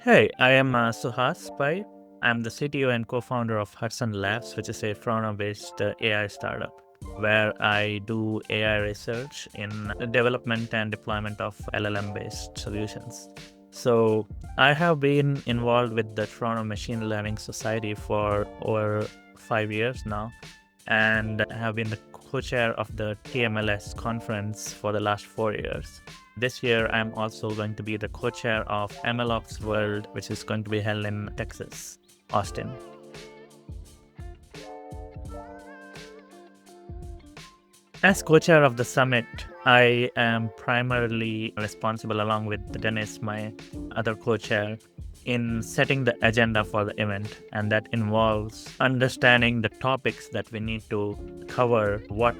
Hey, I am Suhas Pai. I'm the CTO and co-founder of Hudson Labs, which is a Toronto-based AI startup where I do AI research in the development and deployment of LLM-based solutions. So I have been involved with the Toronto Machine Learning Society for over 5 years now, and have been the co-chair of the TMLS conference for the last 4 years. This year, I'm also going to be the co-chair of MLOps World, which is going to be held in Texas, Austin. As co-chair of the summit, I am primarily responsible, along with Dennis, my other co-chair, in setting the agenda for the event, and that involves understanding the topics that we need to cover, what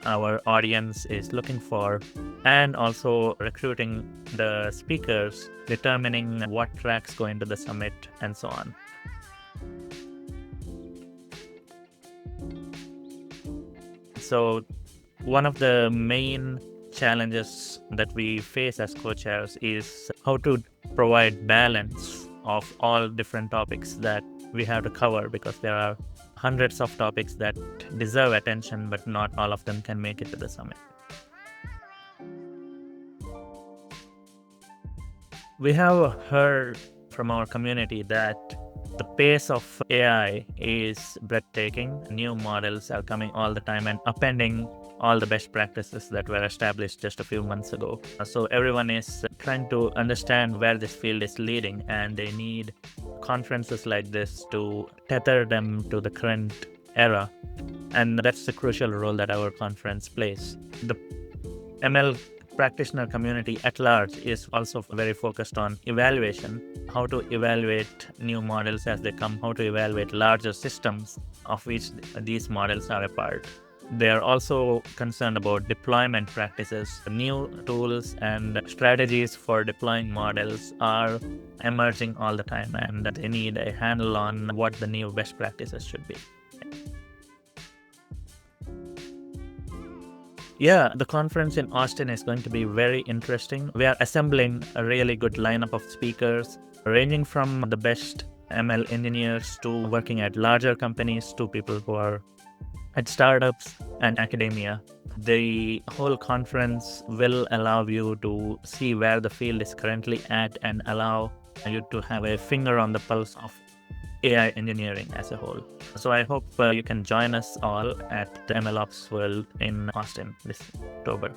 our audience is looking for, and also recruiting the speakers, determining what tracks go into the summit, and so on. So one of the main challenges that we face as co-chairs is how to provide balance of all different topics that we have to cover, because there are hundreds of topics that deserve attention, but not all of them can make it to the summit. We have heard from our community that the pace of AI is breathtaking. New models are coming all the time and upending all the best practices that were established just a few months ago. So everyone is trying to understand where this field is leading, and they need conferences like this to tether them to the current era. And that's the crucial role that our conference plays. The ML practitioner community at large is also very focused on evaluation, how to evaluate new models as they come, how to evaluate larger systems of which these models are a part. They are also concerned about deployment practices. New tools and strategies for deploying models are emerging all the time, and they need a handle on what the new best practices should be. Yeah, the conference in Austin is going to be very interesting. We are assembling a really good lineup of speakers, ranging from the best ML engineers to working at larger companies to people who are at startups and academia. The whole conference will allow you to see where the field is currently at and allow you to have a finger on the pulse of AI engineering as a whole. So I hope you can join us all at the MLOps World in Austin this October.